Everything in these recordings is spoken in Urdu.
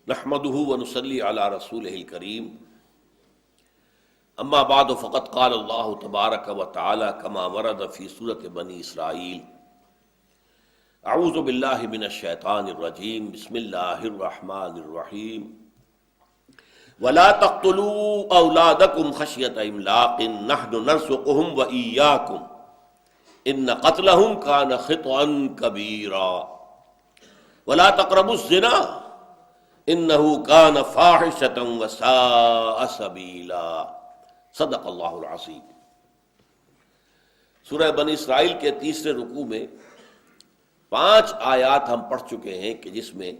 نحمده ونصلي على رسوله الكريم اما بعد فقد قال الله تبارك وتعالى كما ورد في سورة بني اسرائيل اعوذ بالله من الشيطان الرجيم بسم الله الرحمن الرحيم ولا تقتلوا اولادكم خشية املاق نحن نرزقهم واياكم ان قتلهم كان خطئا كبيرا ولا تقربوا الزنا انه كان فاحشة وساء سبيلا صدق اللہ العظیم۔ سورہ بنی اسرائیل کے تیسرے رکوع میں 5 آیات ہم پڑھ چکے ہیں کہ جس میں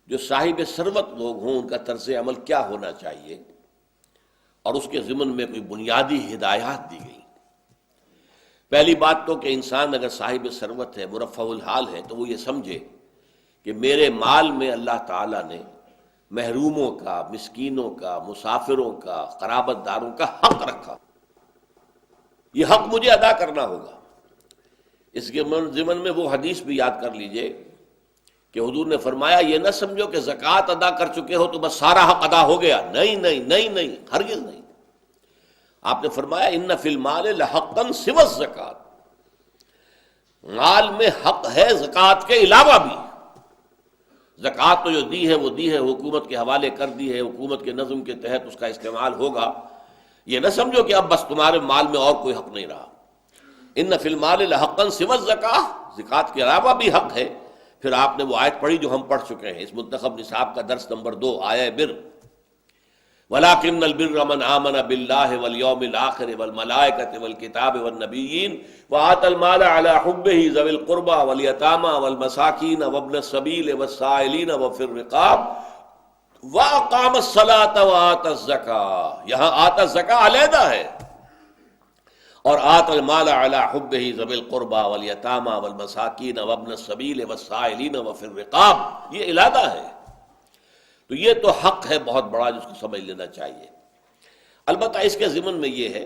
جو صاحب ثروت لوگ ہوں ان کا طرز عمل کیا ہونا چاہیے اور اس کے ضمن میں کوئی بنیادی ہدایات دی گئی۔ پہلی بات تو کہ انسان اگر صاحب ثروت ہے، مرفع الحال ہے، تو وہ یہ سمجھے کہ میرے مال میں اللہ تعالیٰ نے محروموں کا، مسکینوں کا، مسافروں کا، قرابت داروں کا حق رکھا، یہ حق مجھے ادا کرنا ہوگا۔ اس کے ضمن میں وہ حدیث بھی یاد کر لیجئے کہ حضور نے فرمایا یہ نہ سمجھو کہ زکوٰۃ ادا کر چکے ہو تو بس سارا حق ادا ہو گیا، نہیں نہیں نہیں نہیں، ہرگز نہیں۔ آپ نے فرمایا ان فی المال لحقا سوی الزکوٰۃ، مال میں حق ہے زکوٰۃ کے علاوہ بھی۔ زکوٰۃ تو جو دی ہے وہ دی ہے، حکومت کے حوالے کر دی ہے، حکومت کے نظم کے تحت اس کا استعمال ہوگا۔ یہ نہ سمجھو کہ اب بس تمہارے مال میں اور کوئی حق نہیں رہا۔ ان فی المال لحقا سوی الزکوٰۃ، زکوٰۃ کے علاوہ بھی حق ہے۔ پھر آپ نے وہ آیت پڑھی جو ہم پڑھ چکے ہیں، اس منتخب نصاب کا درس نمبر 2، آیہ بر، وَلَٰكِنَّ الْبِرَّ مَنْ آمَنَ بِاللَّهِ وَالْيَوْمِ الْآخِرِ وَالْمَلَائِكَةِ وَالْكِتَابِ وَالنَّبِيِّينَ وَآتَى الْمَالَ عَلَىٰ حُبِّهِ ذَوِي الْقُرْبَىٰ وَالْيَتَامَىٰ وَالْمَسَاكِينَ وَابْنَ السَّبِيلِ وَالسَّائِلِينَ وَفِي الرِّقَابِ وَأَقَامَ الصَّلَاةَ وَآتَى الزَّكَاةَ، یہاں آتا الزکاة علیحدہ ہے، اور آت المال علی حبہ ذوی القربى والیتامى والمساکین وابن السبیل والسائلین وفی الرقاب، یہ علیحدہ ہے۔ تو یہ تو حق ہے بہت بڑا جس کو سمجھ لینا چاہیے۔ البتہ اس کے ضمن میں یہ ہے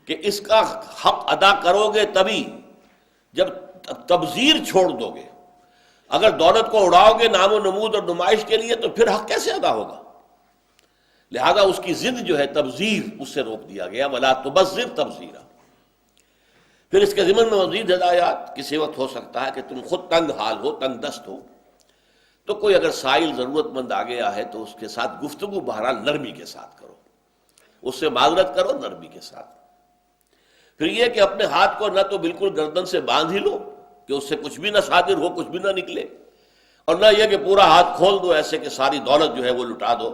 کہ اس کا حق ادا کرو گے تبھی جب تبذیر چھوڑ دو گے۔ اگر دولت کو اڑاؤ گے نام و نمود اور نمائش کے لیے تو پھر حق کیسے ادا ہوگا؟ لہذا اس کی ضد جو ہے تبذیر، اس سے روک دیا گیا، ولا تبذر تبذیرا۔ پھر اس کے ضمن میں مزید ہدایات، کسی وقت ہو سکتا ہے کہ تم خود تنگ حال ہو، تنگ دست ہو، تو کوئی اگر سائل ضرورت مند آ گیا ہے تو اس کے ساتھ گفتگو بہرحال نرمی کے ساتھ کرو، اس سے معذرت کرو نرمی کے ساتھ۔ پھر یہ کہ اپنے ہاتھ کو نہ تو بالکل گردن سے باندھ ہی لو کہ اس سے کچھ بھی نہ صادر ہو، کچھ بھی نہ نکلے، اور نہ یہ کہ پورا ہاتھ کھول دو ایسے کہ ساری دولت جو ہے وہ لٹا دو،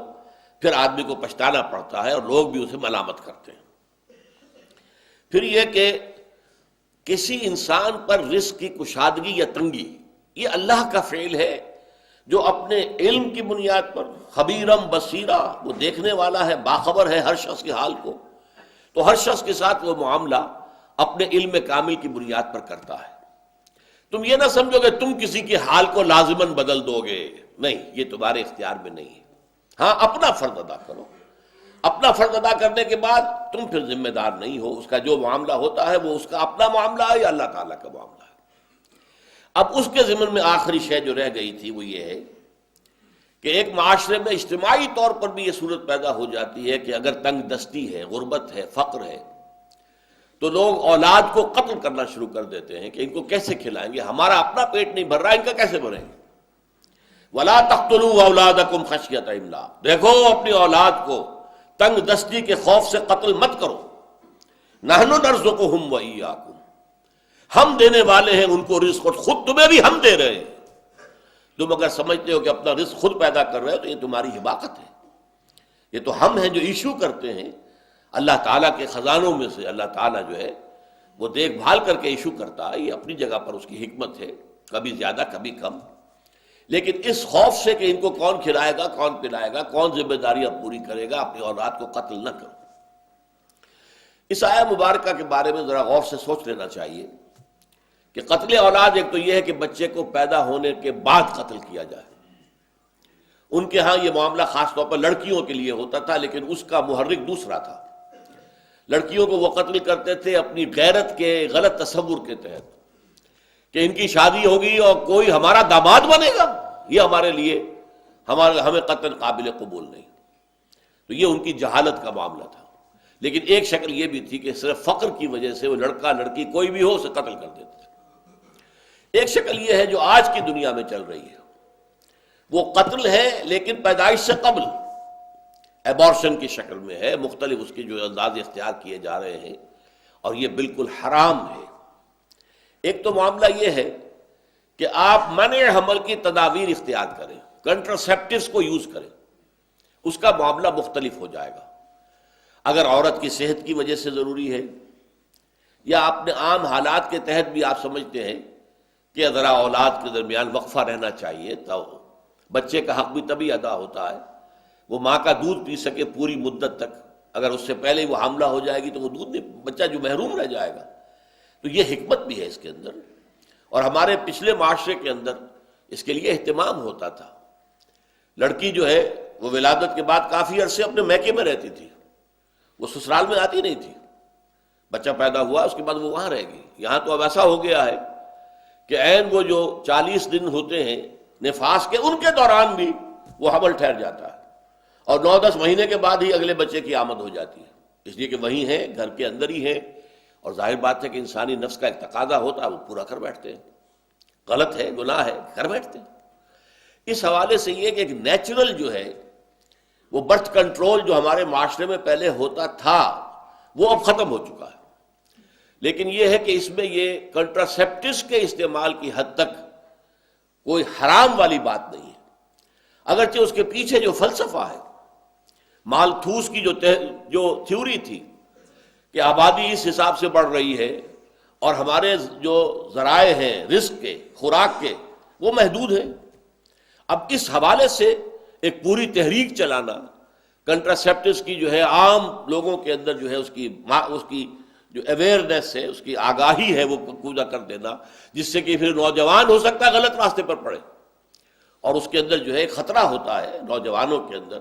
پھر آدمی کو پچھتانا پڑتا ہے اور لوگ بھی اسے ملامت کرتے ہیں۔ پھر یہ کہ کسی انسان پر رزق کی کشادگی یا تنگی، یہ اللہ کا فعل ہے جو اپنے علم کی بنیاد پر، خبیرم بصیرہ، وہ دیکھنے والا ہے، باخبر ہے ہر شخص کے حال کو، تو ہر شخص کے ساتھ وہ معاملہ اپنے علم کامل کی بنیاد پر کرتا ہے۔ تم یہ نہ سمجھو کہ تم کسی کے حال کو لازماً بدل دو گے، نہیں، یہ تمہارے اختیار میں نہیں ہے۔ ہاں اپنا فرض ادا کرو، اپنا فرض ادا کرنے کے بعد تم پھر ذمہ دار نہیں ہو، اس کا جو معاملہ ہوتا ہے وہ اس کا اپنا معاملہ ہے یا اللہ تعالیٰ کا معاملہ ہے۔ اب اس کے ضمن میں آخری شے جو رہ گئی تھی وہ یہ ہے کہ ایک معاشرے میں اجتماعی طور پر بھی یہ صورت پیدا ہو جاتی ہے کہ اگر تنگ دستی ہے، غربت ہے، فقر ہے، تو لوگ اولاد کو قتل کرنا شروع کر دیتے ہیں کہ ان کو کیسے کھلائیں گے، ہمارا اپنا پیٹ نہیں بھر رہا، ان کا کیسے بھریں گے۔ وَلَا تَقْتُلُوا أَوْلَادَكُمْ خَشْيَةَ إِمْلَاقٍ، دیکھو اپنی اولاد کو تنگ دستی کے خوف سے قتل مت کرو۔ نَحْنُ نَرْزُقُهُمْ وَإِيَّاكُمْ، ہم دینے والے ہیں ان کو رزق، اور خود تمہیں بھی ہم دے رہے ہیں۔ تم اگر سمجھتے ہو کہ اپنا رزق خود پیدا کر رہے ہو تو یہ تمہاری حماقت ہے۔ یہ تو ہم ہیں جو ایشو کرتے ہیں اللہ تعالیٰ کے خزانوں میں سے، اللہ تعالیٰ جو ہے وہ دیکھ بھال کر کے ایشو کرتا ہے، یہ اپنی جگہ پر اس کی حکمت ہے، کبھی زیادہ کبھی کم۔ لیکن اس خوف سے کہ ان کو کون کھلائے گا، کون پلائے گا، کون ذمہ داریاں پوری کرے گا، اپنی اولاد کو قتل نہ کرو۔ اس آیہ مبارکہ کے بارے میں ذرا غور سے سوچ لینا چاہیے کہ قتل اولاد ایک تو یہ ہے کہ بچے کو پیدا ہونے کے بعد قتل کیا جائے۔ ان کے ہاں یہ معاملہ خاص طور پر لڑکیوں کے لیے ہوتا تھا، لیکن اس کا محرک دوسرا تھا۔ لڑکیوں کو وہ قتل کرتے تھے اپنی غیرت کے غلط تصور کے تحت کہ ان کی شادی ہوگی اور کوئی ہمارا داماد بنے گا، یہ ہمارے لیے ہمیں قطعاً قابل قبول نہیں. تو یہ ان کی جہالت کا معاملہ تھا. لیکن ایک شکل یہ بھی تھی کہ صرف فقر کی وجہ سے وہ لڑکا لڑکی کوئی بھی ہو اسے قتل کر دیتے تھے. ایک شکل یہ ہے جو آج کی دنیا میں چل رہی ہے، وہ قتل ہے لیکن پیدائش سے قبل، ایبارشن کی شکل میں ہے، مختلف اس کے جو انداز اختیار کیے جا رہے ہیں، اور یہ بالکل حرام ہے. ایک تو معاملہ یہ ہے کہ آپ منع حمل کی تدابیر اختیار کریں، کنٹراسیپٹیوز کو یوز کریں، اس کا معاملہ مختلف ہو جائے گا. اگر عورت کی صحت کی وجہ سے ضروری ہے، یا اپنے عام حالات کے تحت بھی آپ سمجھتے ہیں کہ ذرا اولاد کے درمیان وقفہ رہنا چاہیے، تو بچے کا حق بھی تبھی ادا ہوتا ہے. وہ ماں کا دودھ پی سکے پوری مدت تک، اگر اس سے پہلے وہ حاملہ ہو جائے گی تو وہ دودھ نہیں، بچہ جو محروم رہ جائے گا. تو یہ حکمت بھی ہے اس کے اندر، اور ہمارے پچھلے معاشرے کے اندر اس کے لیے اہتمام ہوتا تھا. لڑکی جو ہے وہ ولادت کے بعد کافی عرصے اپنے میکے میں رہتی تھی، وہ سسرال میں آتی نہیں تھی. بچہ پیدا ہوا اس کے بعد وہ وہاں رہے گی. یہاں تو اب ایسا ہو گیا ہے کہ عین وہ جو 40 دن ہوتے ہیں نفاس کے، ان کے دوران بھی وہ حمل ٹھہر جاتا ہے، اور 9-10 مہینے کے بعد ہی اگلے بچے کی آمد ہو جاتی ہے، اس لیے کہ وہی ہیں، گھر کے اندر ہی ہیں. اور ظاہر بات ہے کہ انسانی نفس کا ایک تقاضا ہوتا ہے، وہ پورا کر بیٹھتے ہیں. غلط ہے، گناہ ہے، کر بیٹھتے ہیں. اس حوالے سے یہ کہ ایک نیچرل جو ہے وہ برتھ کنٹرول جو ہمارے معاشرے میں پہلے ہوتا تھا وہ اب ختم ہو چکا ہے. لیکن یہ ہے کہ اس میں یہ کنٹراسیپٹیوز کے استعمال کی حد تک کوئی حرام والی بات نہیں ہے، اگرچہ اس کے پیچھے جو فلسفہ ہے، مالتھوس کی جو تھیوری تھی کہ آبادی اس حساب سے بڑھ رہی ہے اور ہمارے جو ذرائع ہیں رزق کے، خوراک کے، وہ محدود ہیں. اب اس حوالے سے ایک پوری تحریک چلانا، کنٹراسیپٹیوز کی جو ہے عام لوگوں کے اندر جو ہے اس کی جو اویئرنیس ہے، اس کی آگاہی ہے، وہ پورا کر دینا، جس سے کہ پھر نوجوان ہو سکتا ہے غلط راستے پر پڑے. اور اس کے اندر جو ہے ایک خطرہ ہوتا ہے نوجوانوں کے اندر.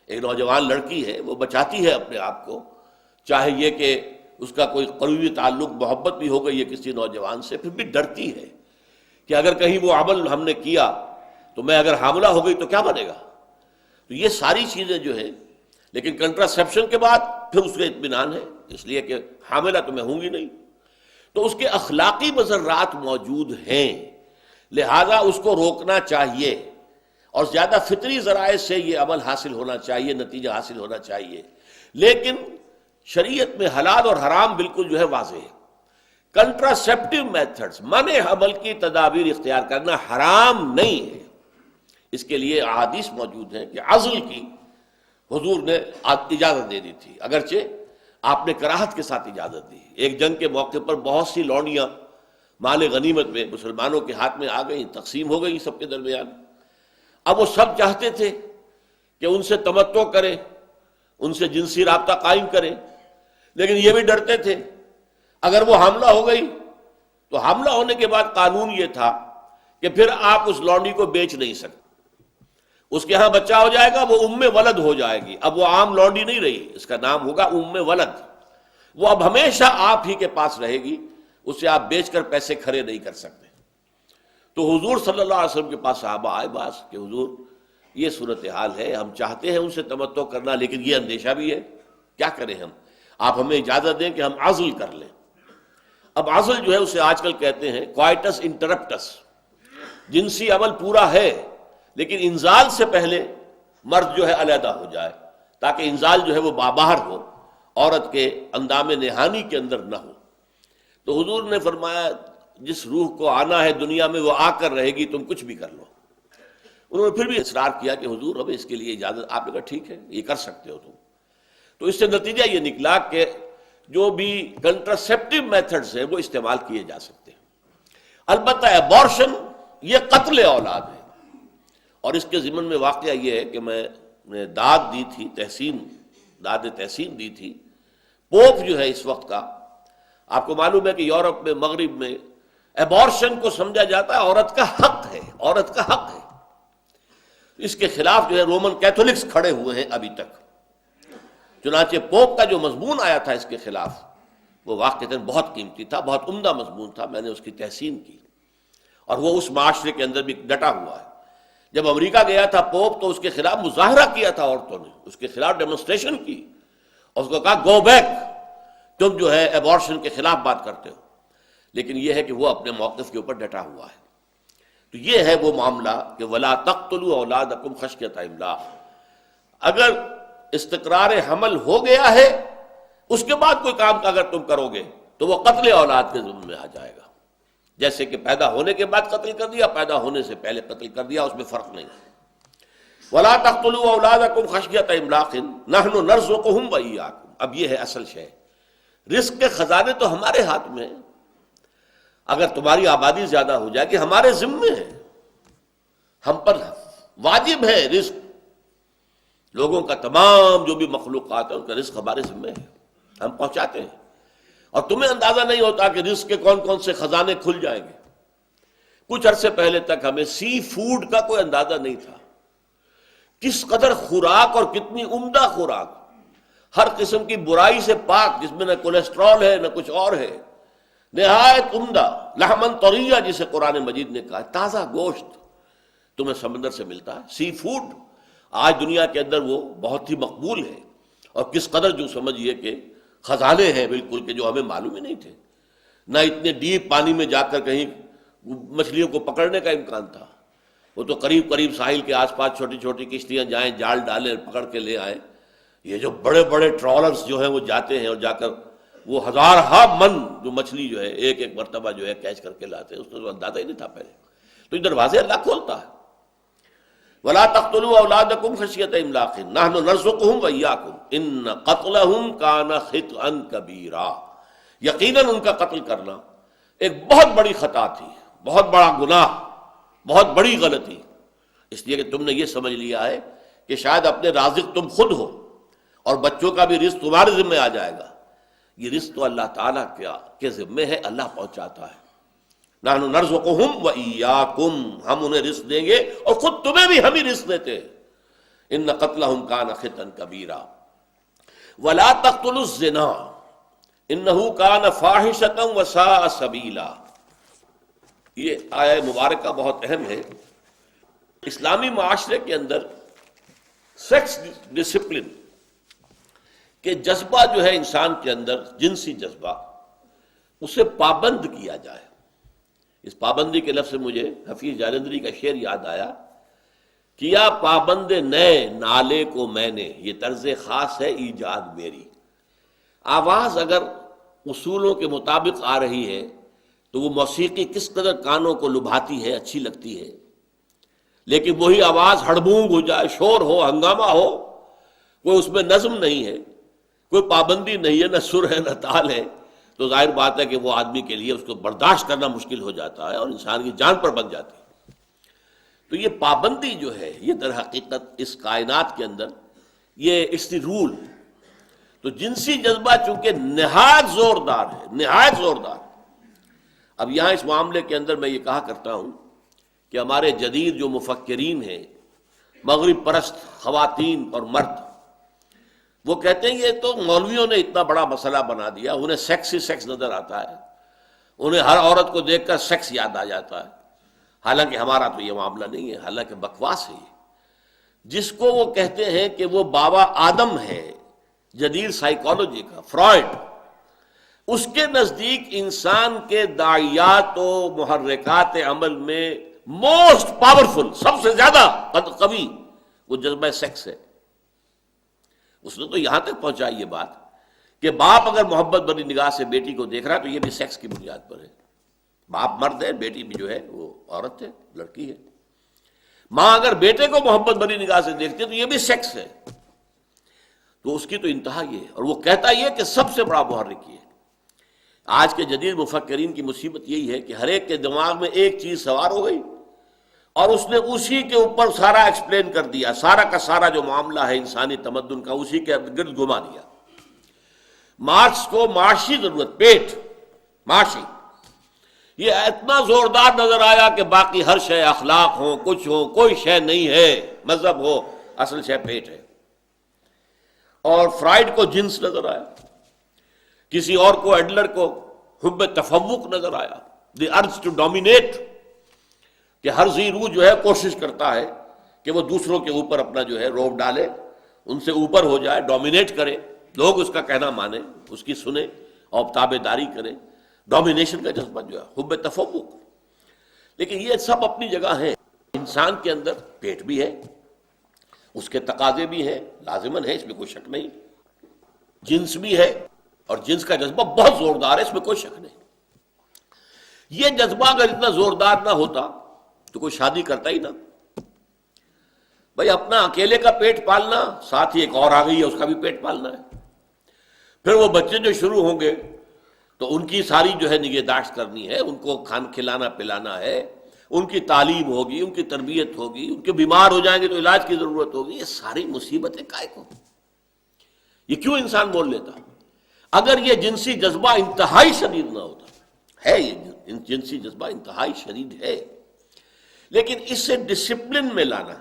ایک نوجوان لڑکی ہے، وہ بچاتی ہے اپنے آپ کو، چاہے یہ کہ اس کا کوئی قریبی تعلق محبت بھی ہو گئی ہے کسی نوجوان سے، پھر بھی ڈرتی ہے کہ اگر کہیں وہ عمل ہم نے کیا تو میں اگر حاملہ ہو گئی تو کیا بنے گا. تو یہ ساری چیزیں جو ہے، لیکن کنٹراسیپشن کے بعد پھر اس کا اطمینان ہے، اس لیے کہ حاملہ تو میں ہوں گی نہیں. تو اس کے اخلاقی مضرات موجود ہیں، لہذا اس کو روکنا چاہیے، اور زیادہ فطری ذرائع سے یہ عمل حاصل ہونا چاہیے، نتیجہ حاصل ہونا چاہیے. لیکن شریعت میں حلال اور حرام بالکل جو ہے واضح ہے. کنٹراسیپٹیو میتھڈز، منع حمل کی تدابیر اختیار کرنا حرام نہیں ہے. اس کے لیے احادیث موجود ہیں کہ عزل کی حضور نے اجازت دے دی تھی، اگرچہ آپ نے کراہت کے ساتھ اجازت دی. ایک جنگ کے موقع پر بہت سی لونڈیاں مال غنیمت میں مسلمانوں کے ہاتھ میں آ گئیں، تقسیم ہو گئی سب کے درمیان. اب وہ سب چاہتے تھے کہ ان سے تمتع کریں، ان سے جنسی رابطہ قائم کریں، لیکن یہ بھی ڈرتے تھے اگر وہ حاملہ ہو گئی تو حاملہ ہونے کے بعد قانون یہ تھا کہ پھر آپ اس لونڈی کو بیچ نہیں سکتے. اس کے ہاں بچہ ہو جائے گا، وہ ولد ہو جائے گی. اب وہ عام لونڈی نہیں رہی، اس کا نام ہوگا ولد. وہ اب ہمیشہ آپ ہی کے پاس رہے گی، اسے آپ بیچ کر پیسے کھڑے نہیں کر سکتے. تو حضور صلی اللہ علیہ وسلم کے پاس صحابہ آئے باز کہ حضور یہ صورتحال ہے، ہم چاہتے ہیں ان سے تمتع کرنا، لیکن یہ اندیشہ بھی ہے، کیا کریں ہم؟ آپ ہمیں اجازت دیں کہ ہم عزل کر لیں. اب عزل جو ہے اسے آج کل کہتے ہیں کوائٹس انٹرپٹس. جنسی عمل پورا ہے لیکن انزال سے پہلے مرد جو ہے علیحدہ ہو جائے، تاکہ انزال جو ہے وہ باہر ہو، عورت کے اندام نہانی کے اندر نہ ہو. تو حضور نے فرمایا جس روح کو آنا ہے دنیا میں وہ آ کر رہے گی، تم کچھ بھی کر لو. انہوں نے پھر بھی اصرار کیا کہ حضور ہمیں اس کے لیے اجازت. آپ نے کہا ٹھیک ہے، یہ کر سکتے ہو تم. تو اس سے نتیجہ یہ نکلا کہ جو بھی کنٹراسیپٹیو میتھڈز ہیں وہ استعمال کیے جا سکتے ہیں. البتہ ایبارشن یہ قتل اولاد ہے. اور اس کے ضمن میں واقعہ یہ ہے کہ میں نے داد دی تھی، داد تحسین دی تھی. پوپ جو ہے اس وقت کا، آپ کو معلوم ہے کہ یورپ میں، مغرب میں ایبارشن کو سمجھا جاتا ہے عورت کا حق ہے، عورت کا حق ہے. اس کے خلاف جو ہے رومن کیتھولکس کھڑے ہوئے ہیں ابھی تک. چنانچہ پوپ کا جو مضمون آیا تھا اس کے خلاف وہ واقعتاً بہت قیمتی تھا، بہت عمدہ مضمون تھا. میں نے اس کی تحسین کی اور وہ اس معاشرے کے اندر بھی ڈٹا ہوا ہے. جب امریکہ گیا تھا پوپ تو اس کے خلاف مظاہرہ کیا تھا عورتوں نے، اس کے خلاف ڈیمونسٹریشن کی، اور اس کو کہا گو بیک، تم جو ہے ایبارشن کے خلاف بات کرتے ہو، لیکن یہ ہے کہ وہ اپنے موقف کے اوپر ڈٹا ہوا ہے۔ تو یہ ہے وہ معاملہ کہ وَلَا تَقْتُلُوا أَوْلَادَكُمْ خَشْيَةَ إِمْلَاقٍ، اگر استقرار حمل ہو گیا ہے اس کے بعد کوئی کام اگر تم کرو گے تو وہ قتل اولاد کے ضمن میں آ جائے گا، جیسے کہ پیدا ہونے کے بعد قتل کر دیا، پیدا ہونے سے پہلے قتل کر دیا، اس میں فرق نہیں۔ وَلَا تَقْتُلُوا أَوْلَادَكُمْ خَشْيَةَ إِمْلَاقٍ نَحْنُ نَرْزُقُهُمْ وَإِيَّاكُمْ۔ اب یہ ہے اصل شے، رزق کے خزانے تو ہمارے ہاتھ میں ہیں، اگر تمہاری آبادی زیادہ ہو جائے گی ہمارے ذمے ہے، ہم پر واجب ہے رزق، لوگوں کا تمام جو بھی مخلوقات ہے ان کا رزق ہمارے ذمے ہے، ہم پہنچاتے ہیں، اور تمہیں اندازہ نہیں ہوتا کہ رزق کے کون کون سے خزانے کھل جائیں گے۔ کچھ عرصے پہلے تک ہمیں سی فوڈ کا کوئی اندازہ نہیں تھا، کس قدر خوراک اور کتنی عمدہ خوراک، ہر قسم کی برائی سے پاک، جس میں نہ کولیسٹرول ہے نہ کچھ اور ہے، نہایت عمدہ لحمن طریہ جسے قرآن مجید نے کہا، تازہ گوشت تمہیں سمندر سے ملتا ہے، سی فوڈ آج دنیا کے اندر وہ بہت ہی مقبول ہے، اور کس قدر جو سمجھئے کہ خزانے ہیں بالکل کہ جو ہمیں معلوم ہی نہیں تھے، نہ اتنے ڈیپ پانی میں جا کر کہیں مچھلیوں کو پکڑنے کا امکان تھا، وہ تو قریب قریب ساحل کے آس پاس چھوٹی چھوٹی کشتیاں جائیں، جال ڈالیں، پکڑ کے لے آئیں۔ یہ جو بڑے بڑے ٹرالرز جو ہیں وہ جاتے ہیں اور جا کر وہ ہزارہا من جو مچھلی جو ہے ایک ایک مرتبہ جو ہے کیچ کر کے لاتے ہیں، اس کا تو اندازہ ہی نہیں تھا پہلے۔ تو یہ دروازے اللہ کھولتا ہے۔ وَلَا تَقْتُلُوا أَوْلَادَكُمْ خَشْيَةَ إِمْلَاقٍ نَحْنُ نَرْزُقُهُمْ وَإِيَّاكُمْ إِنَّ قَتْلَهُمْ كَانَ خِطْئًا كَبِيرًا، یقیناً ان کا قتل کرنا ایک بہت بڑی خطا تھی، بہت بڑا گناہ، بہت بڑی غلطی، اس لیے کہ تم نے یہ سمجھ لیا ہے کہ شاید اپنے رازق تم خود ہو اور بچوں کا بھی رزق تمہارے ذمہ آ جائے گا۔ یہ رزق تو اللہ تعالیٰ کے ذمہ ہے، اللہ پہنچاتا ہے۔ نحن نرزقهم وإياكم، ہم انہیں رزق دیں گے اور خود تمہیں بھی ہم ہی رزق دیتے ہیں۔ ان قتلهم كان خطئا كبيرا ولا تقتلوا الزنا انه كان فاحشة وساء سبيلا۔ یہ آیہ مبارکہ بہت اہم ہے۔ اسلامی معاشرے کے اندر سیکس ڈسپلن کہ جذبہ جو ہے انسان کے اندر، جنسی جذبہ، اسے پابند کیا جائے۔ اس پابندی کے لفظ سے مجھے حفیظ جالندری کا شعر یاد آیا، کیا پابند نئے نالے کو میں نے، یہ طرز خاص ہے ایجاد میری۔ آواز اگر اصولوں کے مطابق آ رہی ہے تو وہ موسیقی کس قدر کانوں کو لبھاتی ہے، اچھی لگتی ہے، لیکن وہی آواز ہڑبونگ ہو جائے، شور ہو، ہنگامہ ہو، کوئی اس میں نظم نہیں ہے، کوئی پابندی نہیں ہے، نہ سر ہے نہ تال ہے، تو ظاہر بات ہے کہ وہ آدمی کے لیے اس کو برداشت کرنا مشکل ہو جاتا ہے اور انسان کی جان پر بن جاتی ہے۔ تو یہ پابندی جو ہے یہ در حقیقت اس کائنات کے اندر یہ اس دی رول۔ تو جنسی جذبہ چونکہ نہایت زوردار ہے، نہایت زوردار۔ اب یہاں اس معاملے کے اندر میں یہ کہا کرتا ہوں کہ ہمارے جدید جو مفکرین ہیں، مغرب پرست خواتین اور مرد، وہ کہتے ہیں یہ تو مولویوں نے اتنا بڑا مسئلہ بنا دیا، انہیں سیکس ہی سیکس نظر آتا ہے، انہیں ہر عورت کو دیکھ کر سیکس یاد آ جاتا ہے، حالانکہ ہمارا تو یہ معاملہ نہیں ہے، حالانکہ بکواس ہے۔ جس کو وہ کہتے ہیں کہ وہ بابا آدم ہے جدید سائیکالوجی کا، فرائڈ، اس کے نزدیک انسان کے داعیات و محرکات عمل میں موسٹ پاورفل، سب سے زیادہ قوی وہ جذبہ سیکس ہے۔ اس نے تو یہاں تک پہنچائی یہ بات کہ باپ اگر محبت بھری نگاہ سے بیٹی کو دیکھ رہا ہے تو یہ بھی سیکس کی بنیاد پر ہے۔ باپ مرد ہے، بیٹی بھی جو ہے وہ عورت ہے، لڑکی ہے۔ ماں اگر بیٹے کو محبت بھری نگاہ سے دیکھتی ہے تو یہ بھی سیکس ہے۔ تو اس کی تو انتہا یہ ہے، اور وہ کہتا یہ کہ سب سے بڑا محرک یہ ہے۔ آج کے جدید مفکرین کی مصیبت یہی ہے کہ ہر ایک کے دماغ میں ایک چیز سوار ہو گئی اور اس نے اسی کے اوپر سارا ایکسپلین کر دیا، سارا کا سارا جو معاملہ ہے انسانی تمدن کا اسی کے گرد گھما دیا۔ مارکس کو معاشی ضرورت، پیٹ، معاشی، یہ اتنا زوردار نظر آیا کہ باقی ہر شے، اخلاق ہو، کچھ ہو، کوئی شے نہیں ہے، مذہب ہو، اصل شے پیٹ ہے۔ اور فرائڈ کو جنس نظر آیا، کسی اور کو، ایڈلر کو حب تفوق نظر آیا، دی ارج ٹو ڈومینیٹ، کہ ہر ذی روح جو ہے کوشش کرتا ہے کہ وہ دوسروں کے اوپر اپنا جو ہے روب ڈالے، ان سے اوپر ہو جائے، ڈومینیٹ کرے، لوگ اس کا کہنا مانیں، اس کی سنیں اور تابع داری کریں۔ ڈومینیشن کا جذبہ جو ہے، حب تفوق۔ لیکن یہ سب اپنی جگہ ہیں۔ انسان کے اندر پیٹ بھی ہے، اس کے تقاضے بھی ہیں، لازماً ہے، اس میں کوئی شک نہیں۔ جنس بھی ہے، اور جنس کا جذبہ بہت زوردار ہے، اس میں کوئی شک نہیں۔ یہ جذبہ اگر اتنا زوردار نہ ہوتا تو کوئی شادی کرتا ہی نہ۔ بھائی اپنا اکیلے کا پیٹ پالنا، ساتھ ہی ایک اور آ گئی ہے، اس کا بھی پیٹ پالنا ہے۔ پھر وہ بچے جو شروع ہوں گے تو ان کی ساری جو ہے نگہداشت کرنی ہے، ان کو کھلانا پلانا ہے، ان کی تعلیم ہوگی، ان کی تربیت ہوگی، ان کے بیمار ہو جائیں گے تو علاج کی ضرورت ہوگی۔ یہ ساری مصیبتیں کائے کو؟ یہ کیوں انسان بول لیتا؟ اگر یہ جنسی جذبہ انتہائی شدید نہ ہوتا، ہے یہ جنسی جذبہ انتہائی شدید ہے، لیکن اس سے ڈسپلن میں لانا،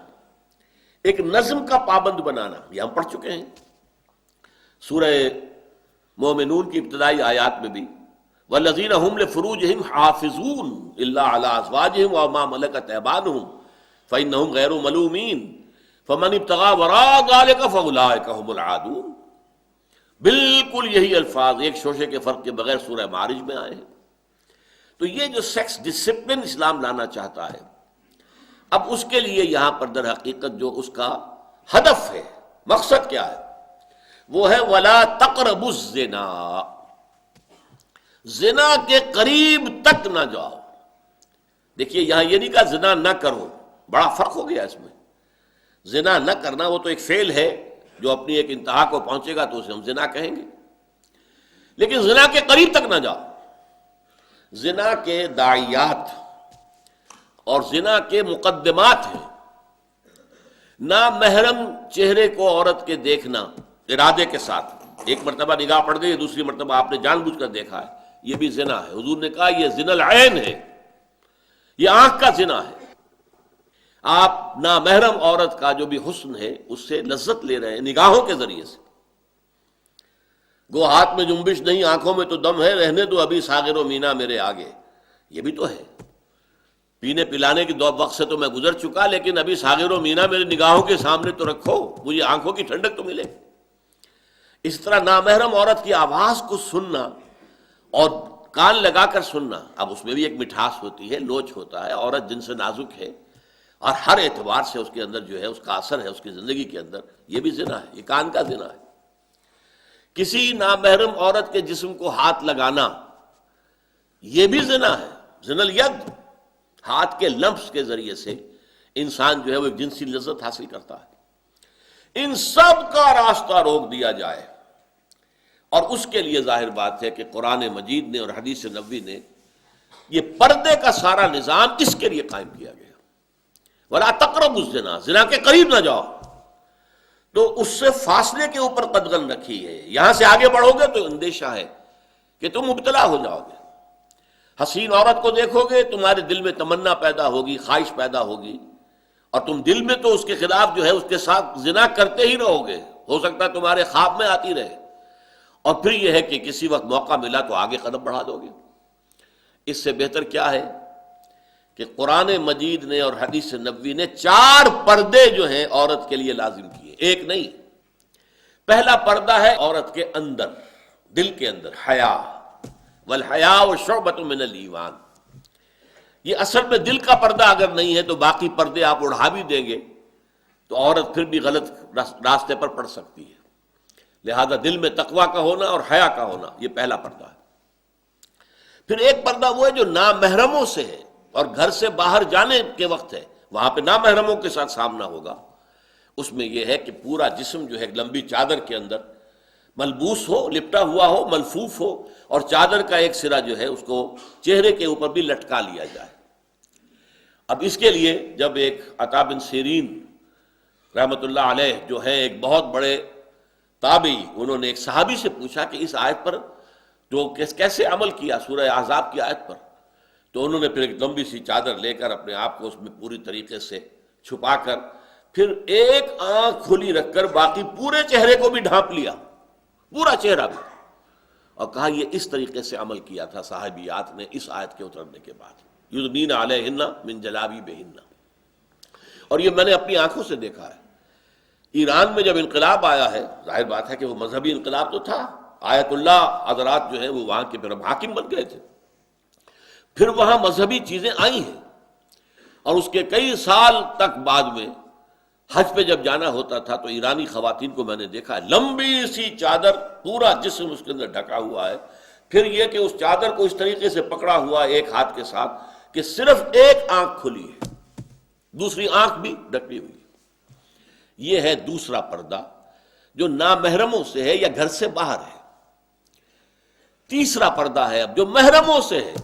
ایک نظم کا پابند بنانا، یہ ہم پڑھ چکے ہیں سورہ مومنون کی ابتدائی آیات میں بھی، والذین هم لفروجہم حافظون الا علی ازواجہم وما ملکت ایمانہم فانہم غیر ملومین فمن ابتغى وراء ذلک فاولئک هم العادون۔ بالکل یہی الفاظ ایک شوشے کے فرق کے بغیر سورہ معارج میں آئے ہیں۔ تو یہ جو سیکس ڈسپلن اسلام لانا چاہتا ہے، اب اس کے لیے یہاں پر در حقیقت جو اس کا ہدف ہے، مقصد کیا ہے، وہ ہے وَلَا تَقْرَبُوا الزِّنَا، زنا کے قریب تک نہ جاؤ۔ دیکھیے یہاں یہ نہیں کہا زنا نہ کرو، بڑا فرق ہو گیا اس میں۔ زنا نہ کرنا وہ تو ایک فعل ہے جو اپنی ایک انتہا کو پہنچے گا تو اسے ہم زنا کہیں گے، لیکن زنا کے قریب تک نہ جاؤ۔ زنا کے داعیات اور زنا کے مقدمات ہیں، نامحرم چہرے کو عورت کے دیکھنا ارادے کے ساتھ، ایک مرتبہ نگاہ پڑ گئی، دوسری مرتبہ آپ نے جان بوجھ کر دیکھا ہے، یہ بھی زنا ہے۔ حضور نے کہا یہ زنا العین ہے، یہ آنکھ کا زنا ہے۔ آپ نامحرم عورت کا جو بھی حسن ہے اس سے لذت لے رہے ہیں نگاہوں کے ذریعے سے۔ گو ہاتھ میں جنبش نہیں، آنکھوں میں تو دم ہے، رہنے دو ابھی ساغر و مینا میرے آگے، یہ بھی تو ہے۔ پینے پلانے کے وقت سے تو میں گزر چکا، لیکن ابھی ساغر و مینا میرے نگاہوں کے سامنے تو رکھو، مجھے آنکھوں کی ٹھنڈک تو ملے۔ اس طرح نامحرم عورت کی آواز کو سننا اور کان لگا کر سننا، اب اس میں بھی ایک مٹھاس ہوتی ہے، لوچ ہوتا ہے، عورت جن سے نازک ہے اور ہر اعتبار سے اس کے اندر جو ہے اس کا اثر ہے اس کی زندگی کے اندر، یہ بھی زنا ہے، یہ کان کا زنا ہے۔ کسی نامحرم عورت کے جسم کو ہاتھ لگانا یہ بھی زنا ہے، زنا الید، ہاتھ کے لمس کے ذریعے سے انسان جو ہے وہ ایک جنسی لذت حاصل کرتا ہے۔ ان سب کا راستہ روک دیا جائے، اور اس کے لیے ظاہر بات ہے کہ قرآن مجید نے اور حدیث نبوی نے یہ پردے کا سارا نظام اس کے لیے قائم کیا گیا۔ وَلَا تَقْرَبُوا الزِّنَا، زنا کے قریب نہ جاؤ، تو اس سے فاصلے کے اوپر قدغن رکھی ہے۔ یہاں سے آگے بڑھو گے تو اندیشہ ہے کہ تم مبتلا ہو جاؤ گے۔ حسین عورت کو دیکھو گے، تمہارے دل میں تمنا پیدا ہوگی، خواہش پیدا ہوگی، اور تم دل میں تو اس کے خلاف جو ہے اس کے ساتھ زنا کرتے ہی رہو گے، ہو سکتا ہے تمہارے خواب میں آتی رہے، اور پھر یہ ہے کہ کسی وقت موقع ملا تو آگے قدم بڑھا دو گے۔ اس سے بہتر کیا ہے کہ قرآن مجید نے اور حدیث نبوی نے 4 پردے جو ہیں عورت کے لیے لازم کیے، ایک نہیں۔ پہلا پردہ ہے عورت کے اندر، دل کے اندر، حیا، والحیاء شعبۃ من الایمان۔ یہ اصل میں دل کا پردہ اگر نہیں ہے تو باقی پردے آپ اڑا بھی دیں گے تو عورت پھر بھی غلط راستے پر پڑ سکتی ہے۔ لہذا دل میں تقویٰ کا ہونا اور حیا کا ہونا یہ پہلا پردہ ہے۔ پھر ایک پردہ وہ ہے جو نامحرموں سے ہے اور گھر سے باہر جانے کے وقت ہے، وہاں پہ نامحرموں کے ساتھ سامنا ہوگا۔ اس میں یہ ہے کہ پورا جسم جو ہے لمبی چادر کے اندر ملبوس ہو، لپٹا ہوا ہو، ملفوف ہو، اور چادر کا ایک سرا جو ہے اس کو چہرے کے اوپر بھی لٹکا لیا جائے۔ اب اس کے لیے جب ایک عطا بن سیرین رحمۃ اللہ علیہ جو ہے ایک بہت بڑے تابعی، انہوں نے ایک صحابی سے پوچھا کہ اس آیت پر جو کیسے عمل کیا سورہ احزاب کی آیت پر، تو انہوں نے پھر ایک لمبی سی چادر لے کر اپنے آپ کو اس میں پوری طریقے سے چھپا کر پھر ایک آنکھ کھلی رکھ کر باقی پورے چہرے کو بھی ڈھانپ لیا، پورا چہرہ بھی، اور کہا یہ اس طریقے سے عمل کیا تھا صحابیات نے اس آیت کے اترنے کے بعد، یدنین علیہن من جلابیبہن۔ اور یہ میں نے اپنی آنکھوں سے دیکھا ہے۔ ایران میں جب انقلاب آیا ہے، ظاہر بات ہے کہ وہ مذہبی انقلاب تو تھا، آیت اللہ حضرات جو ہیں وہ وہاں کے پھر حاکم بن گئے تھے، پھر وہاں مذہبی چیزیں آئی ہیں، اور اس کے کئی سال تک بعد میں حج پہ جب جانا ہوتا تھا تو ایرانی خواتین کو میں نے دیکھا ہے، لمبی سی چادر، پورا جسم اس کے اندر ڈھکا ہوا ہے، پھر یہ کہ اس چادر کو اس طریقے سے پکڑا ہوا ہے ایک ہاتھ کے ساتھ کہ صرف ایک آنکھ کھلی ہے، دوسری آنکھ بھی ڈھکی ہوئی ہے۔ یہ ہے دوسرا پردہ جو نامحرموں سے ہے یا گھر سے باہر ہے۔ تیسرا پردہ ہے اب جو محرموں سے ہے،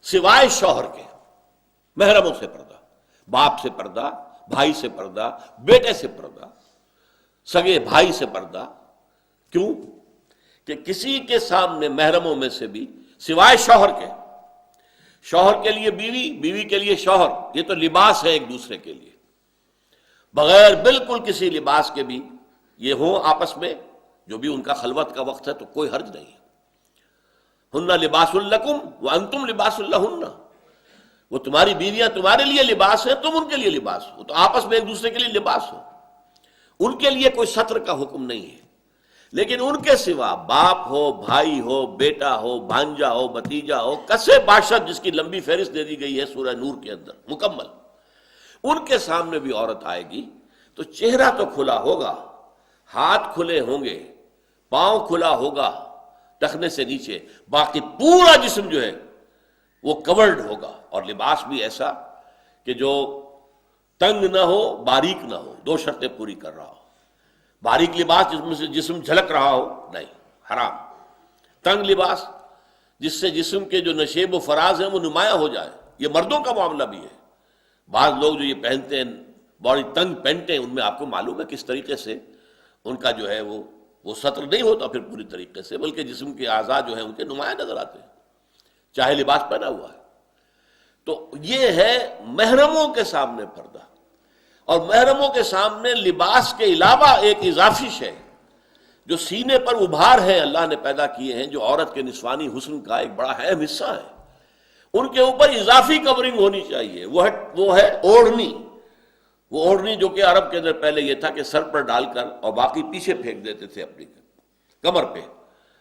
سوائے شوہر کے، محرموں سے پردہ، باپ سے پردہ، بھائی سے پردہ، بیٹے سے پردہ، سگے بھائی سے پردہ۔ کیوں؟ کہ کسی کے سامنے محرموں میں سے بھی سوائے شوہر کے، شوہر کے لیے بیوی، بیوی کے لیے شوہر، یہ تو لباس ہے ایک دوسرے کے لیے، بغیر بالکل کسی لباس کے بھی یہ ہوں آپس میں، جو بھی ان کا خلوت کا وقت ہے تو کوئی حرج نہیں ہے۔ ہن لباس لکم وانتم لباس لہن، وہ تمہاری بیویاں تمہارے لیے لباس ہیں، تم ان کے لیے لباس ہو، تو آپس میں ایک دوسرے کے لیے لباس ہو۔ ان کے لیے کوئی ستر کا حکم نہیں ہے، لیکن ان کے سوا باپ ہو، بھائی ہو، بیٹا ہو، بھانجا ہو، بھتیجا ہو، کسے باشد جس کی لمبی فہرست دے دی گئی ہے سورہ نور کے اندر مکمل، ان کے سامنے بھی عورت آئے گی تو چہرہ تو کھلا ہوگا، ہاتھ کھلے ہوں گے، پاؤں کھلا ہوگا ٹخنے سے نیچے، باقی پورا جسم جو ہے وہ کورڈ ہوگا، اور لباس بھی ایسا کہ جو تنگ نہ ہو، باریک نہ ہو، دو شرطیں پوری کر رہا ہو۔ باریک لباس جس میں سے جسم جھلک رہا ہو، نہیں، حرام۔ تنگ لباس جس سے جسم کے جو نشیب و فراز ہیں وہ نمایاں ہو جائے، یہ مردوں کا معاملہ بھی ہے۔ بعض لوگ جو یہ پہنتے ہیں بڑی تنگ پینٹیں، ان میں آپ کو معلوم ہے کس طریقے سے ان کا جو ہے وہ سطر نہیں ہوتا پھر پوری طریقے سے، بلکہ جسم کے اعضاء جو ہیں ان کے نمایاں نظر آتے ہیں، چاہے لباس پہنا ہوا ہے۔ تو یہ ہے محرموں کے سامنے پردہ، اور محرموں کے سامنے لباس کے علاوہ ایک اضافی شے جو سینے پر ابھار ہے اللہ نے پیدا کیے ہیں، جو عورت کے نسوانی حسن کا ایک بڑا اہم حصہ ہے، ان کے اوپر اضافی کورنگ ہونی چاہیے، وہ ہے اوڑھنی۔ وہ اوڑھنی جو کہ عرب کے اندر پہلے یہ تھا کہ سر پر ڈال کر اور باقی پیچھے پھینک دیتے تھے اپنی کمر پہ،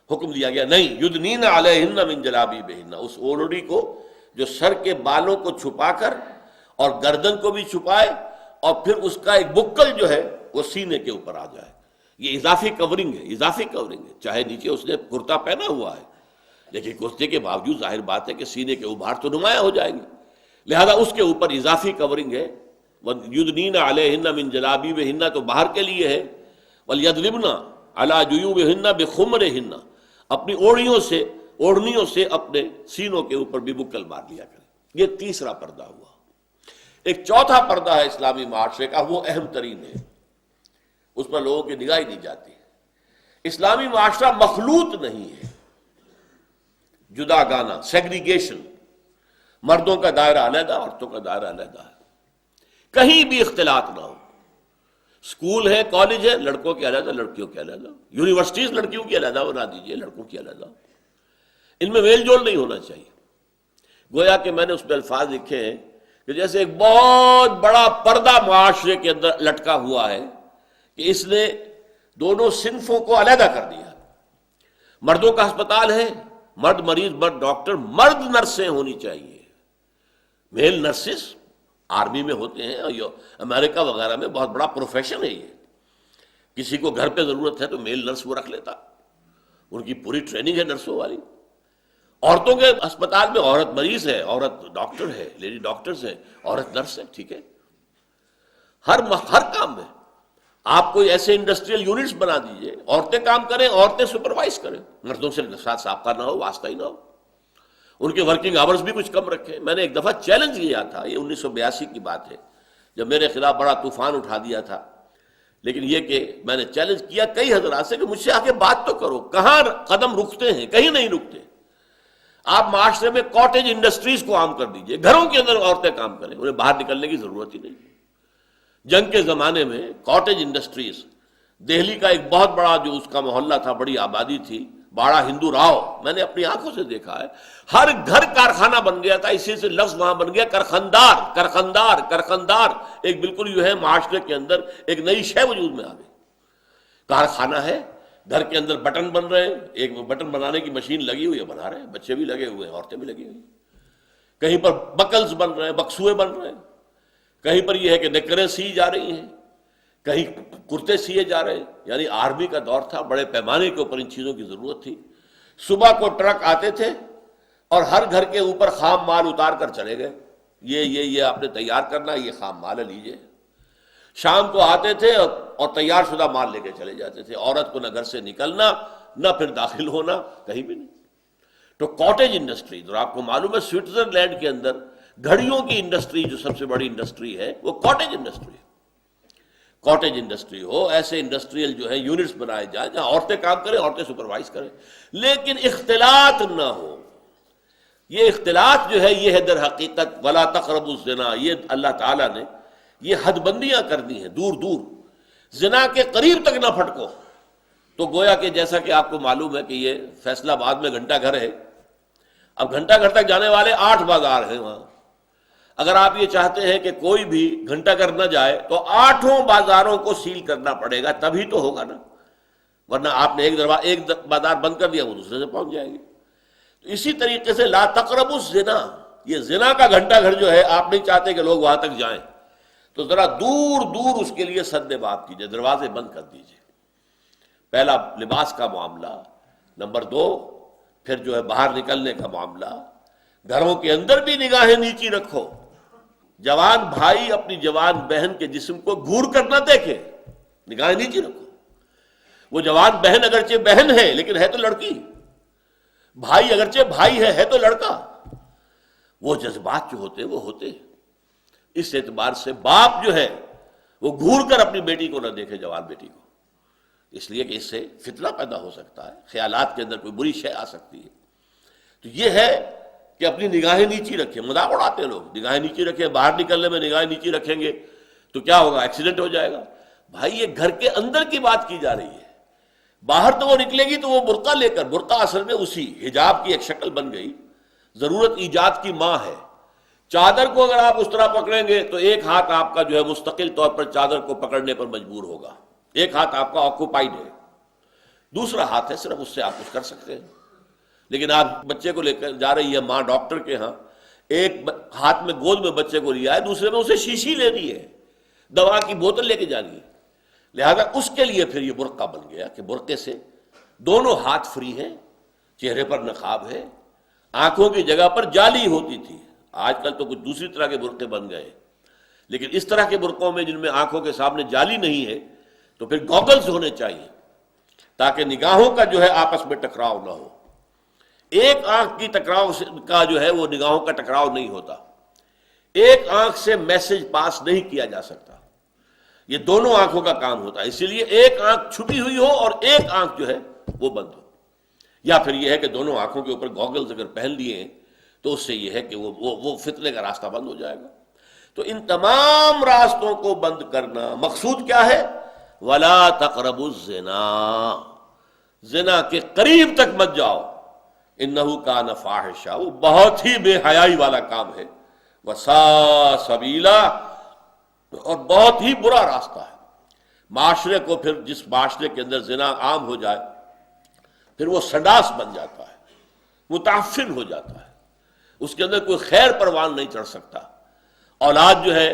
حکم دیا گیا نہیں، یدنین علیہن من جلابیبہن، اس اوڑھنی کو جو سر کے بالوں کو چھپا کر اور گردن کو بھی چھپائے، اور پھر اس کا ایک بکل جو ہے وہ سینے کے اوپر آ جائے، یہ اضافی کورنگ ہے، اضافی کورنگ ہے۔ چاہے نیچے اس نے کرتا پہنا ہوا ہے، لیکن کرتے کے باوجود ظاہر بات ہے کہ سینے کے ابھار تو نمایاں ہو جائیں گے، لہذا اس کے اوپر اضافی کورنگ ہے۔ یدنین علیہن من جلابیبہن تو باہر کے لیے ہے، ولیضربن علی جیوبہن بخمرہن، اپنی اوڑھنیوں سے اپنے سینوں کے اوپر بھی بکل مار لیا کریں۔ یہ تیسرا پردہ ہوا۔ ایک چوتھا پردہ ہے اسلامی معاشرے کا، وہ اہم ترین ہے، اس پر لوگوں کی نگاہ نہیں جاتی۔ اسلامی معاشرہ مخلوط نہیں ہے، جدا گانا، سیگریگیشن، مردوں کا دائرہ علیحدہ، عورتوں کا دائرہ علیحدہ ہے، کہیں بھی اختلاط نہ ہو۔ اسکول ہے، کالج ہے، لڑکوں کے علیحدہ، لڑکیوں کے علیحدہ، یونیورسٹیز لڑکیوں کی علیحدہ بنا دیجیے، لڑکوں کی علیحدہ، ان میں میل جول نہیں ہونا چاہیے۔ گویا کہ میں نے اس میں الفاظ لکھے ہیں کہ جیسے ایک بہت بڑا پردہ معاشرے کے اندر لٹکا ہوا ہے کہ اس نے دونوں صنفوں کو علیحدہ کر دیا۔ مردوں کا ہسپتال ہے، مرد مریض، مرد ڈاکٹر، مرد نرسیں ہونی چاہیے، میل نرسز آرمی میں ہوتے ہیں، اور امریکہ وغیرہ میں بہت بڑا پروفیشن ہے یہ، کسی کو گھر پہ ضرورت ہے تو میل نرس وہ رکھ لیتا، ان کی پوری ٹریننگ ہے نرسوں والی۔ عورتوں کے ہسپتال میں عورت مریض ہے، عورت ڈاکٹر ہے، لیڈی ڈاکٹرز ہے، عورت نرس ہے، ٹھیک ہے، ہر کام میں آپ کوئی ایسے انڈسٹریل یونٹس بنا دیجئے، عورتیں کام کریں، عورتیں سپروائز کریں، مردوں سے ساتھ سابقہ نہ ہو، واسطہ ہی نہ ہو، ان کے ورکنگ آورز بھی کچھ کم رکھیں۔ میں نے ایک دفعہ چیلنج کیا تھا، یہ 1982 کی بات ہے، جب میرے خلاف بڑا طوفان اٹھا دیا تھا، لیکن یہ کہ میں نے چیلنج کیا کئی حضرات سے کہ مجھ سے آ کے بات تو کرو، کہاں قدم رکتے ہیں؟ کہیں نہیں رکتے۔ آپ معاشرے میں کاٹیج انڈسٹریز کو عام کر دیجئے، گھروں کے اندر عورتیں کام کریں، انہیں باہر نکلنے کی ضرورت ہی نہیں۔ جنگ کے زمانے میں کاٹیج انڈسٹریز، دہلی کا ایک بہت بڑا جو اس کا محلہ تھا، بڑی آبادی تھی، باڑا ہندو راؤ، میں نے اپنی آنکھوں سے دیکھا ہے، ہر گھر کارخانہ بن گیا تھا، اسی سے لفظ وہاں بن گیا کرخندار، کرخندار، کرخندار، ایک بالکل جو ہے معاشرے کے اندر ایک نئی شے وجود میں آ گئی۔ کارخانہ ہے، گھر کے اندر بٹن بن رہے ہیں، ایک بٹن بنانے کی مشین لگی ہوئی ہے، بنا رہے ہیں، بچے بھی لگے ہوئے ہیں، عورتیں بھی لگی ہوئی ہیں، کہیں پر بکلز بن رہے ہیں، بکسوئے بن رہے ہیں، کہیں پر یہ ہے کہ نکریں سی جا رہی ہیں، کہیں کرتے سیے جا رہے ہیں۔ یعنی آرمی کا دور تھا، بڑے پیمانے کے اوپر ان چیزوں کی ضرورت تھی۔ صبح کو ٹرک آتے تھے اور ہر گھر کے اوپر خام مال اتار کر چلے گئے، یہ آپ نے تیار کرنا، یہ خام مال ہے، لیجئے۔ شام کو آتے تھے اور تیار شدہ مال لے کے چلے جاتے تھے، عورت کو نہ گھر سے نکلنا نہ پھر داخل ہونا، کہیں بھی نہیں۔ تو کاٹیج انڈسٹری، اور آپ کو معلوم ہے سوئٹزرلینڈ کے اندر گھڑیوں کی انڈسٹری جو سب سے بڑی انڈسٹری ہے وہ کاٹیج انڈسٹری ہے۔ کاٹیج انڈسٹری ہو، ایسے انڈسٹریل جو ہے یونٹس بنائے جائیں جہاں عورتیں کام کریں، عورتیں سپروائز کریں، لیکن اختلاط نہ ہو۔ یہ اختلاط جو ہے یہ ہے در حقیقت ولا تقربوا الزنا، یہ اللہ تعالیٰ نے یہ حد بندیاں کر دی ہیں، دور دور زنا کے قریب تک نہ پھٹکو۔ تو گویا کہ جیسا کہ آپ کو معلوم ہے کہ یہ فیصلہ آباد میں گھنٹہ گھر ہے، اب گھنٹہ گھر تک جانے والے 8 بازار ہیں وہاں۔ اگر آپ یہ چاہتے ہیں کہ کوئی بھی گھنٹہ گھر نہ جائے تو 8 بازاروں کو سیل کرنا پڑے گا، تبھی تو ہوگا نا، ورنہ آپ نے ایک بازار بند کر دیا وہ دوسرے سے پہنچ جائے گی۔ تو اسی طریقے سے لا تقربوا الزنا، یہ زنا کا گھنٹہ گھر جو ہے آپ نہیں چاہتے کہ لوگ وہاں تک جائیں، تو ذرا دور دور اس کے لیے سد باب کیجیے، دروازے بند کر دیجیے۔ پہلا لباس کا معاملہ، نمبر 2 پھر جو ہے باہر نکلنے کا معاملہ، گھروں کے اندر بھی نگاہیں نیچی رکھو۔ جوان بھائی اپنی جوان بہن کے جسم کو گھور کر نہ دیکھے، نگاہیں نیچی رکھو۔ وہ جوان بہن اگرچہ بہن ہے لیکن ہے تو لڑکی، بھائی اگرچہ بھائی ہے تو لڑکا، وہ جذبات جو ہوتے وہ ہوتے۔ اس اعتبار سے باپ جو ہے وہ گھور کر اپنی بیٹی کو نہ دیکھے، جوان بیٹی کو، اس لیے کہ اس سے فتنہ پیدا ہو سکتا ہے، خیالات کے اندر کوئی بری شے آ سکتی ہے۔ تو یہ ہے کہ اپنی نگاہیں نیچی رکھیں، مذاق اڑاتے ہیں لوگ، نگاہیں نیچی رکھیں، باہر نکلنے میں نگاہیں نیچی رکھیں گے تو کیا ہوگا، ایکسیڈنٹ ہو جائے گا۔ بھائی یہ گھر کے اندر کی بات کی جا رہی ہے، باہر تو وہ نکلے گی تو وہ برقع لے کر، برقع اصل میں اسی حجاب کی ایک شکل بن گئی، ضرورت ایجاد کی ماں ہے۔ چادر کو اگر آپ اس طرح پکڑیں گے تو ایک ہاتھ آپ کا جو ہے مستقل طور پر چادر کو پکڑنے پر مجبور ہوگا، ایک ہاتھ آپ کا آکوپائیڈ ہے، دوسرا ہاتھ ہے صرف اس سے آپ کچھ کر سکتے ہیں۔ لیکن آپ بچے کو لے کر جا رہی ہے ماں ڈاکٹر کے ہاں، ایک ہاتھ میں گود میں بچے کو لیا ہے، دوسرے میں اسے شیشی لینی ہے، دوا کی بوتل لے کے جانی ہے، لہذا اس کے لیے پھر یہ برقع بن گیا کہ برقعے سے دونوں ہاتھ فری ہیں، چہرے پر نقاب ہے، آنکھوں کی جگہ پر جالی ہوتی تھی، آج کل تو کچھ دوسری طرح کے برقعے بن گئے، لیکن اس طرح کے برقعوں میں جن میں آنکھوں کے سامنے جالی نہیں ہے تو پھر گوگلز ہونے چاہیے تاکہ نگاہوں کا جو ہے آپس میں ٹکراؤ نہ ہو۔ ایک آنکھ کی ٹکراؤ کا جو ہے وہ نگاہوں کا ٹکراؤ نہیں ہوتا، ایک آنکھ سے میسج پاس نہیں کیا جا سکتا، یہ دونوں آنکھوں کا کام ہوتا ہے، اسی لیے ایک آنکھ چھپی ہوئی ہو اور ایک آنکھ جو ہے وہ بند ہو، یا پھر یہ ہے کہ دونوں آنکھوں کے اوپر گوگلز اگر پہن لیے ہیں تو اس سے یہ ہے کہ وہ فتنے کا راستہ بند ہو جائے گا۔ تو ان تمام راستوں کو بند کرنا مقصود کیا ہے، وَلَا تَقْرَبُوا الزِّنَا، زنا کے قریب تک مت جاؤ، اِنَّهُ كَانَ فَاحِشًا، وہ بہت ہی بے حیائی والا کام ہے، وَسَاءَ سَبِيلًا، اور بہت ہی برا راستہ ہے۔ معاشرے کو پھر جس معاشرے کے اندر زنا عام ہو جائے پھر وہ سڈاس بن جاتا ہے، متعفن ہو جاتا ہے، اس کے اندر کوئی خیر پروان نہیں چڑھ سکتا، اولاد جو ہے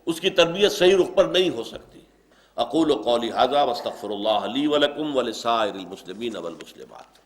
اس کی تربیت صحیح رخ پر نہیں ہو سکتی۔ اقول قولی ھذا واستغفر اللہ لی ولکم ولسائر المسلمین والمسلمات۔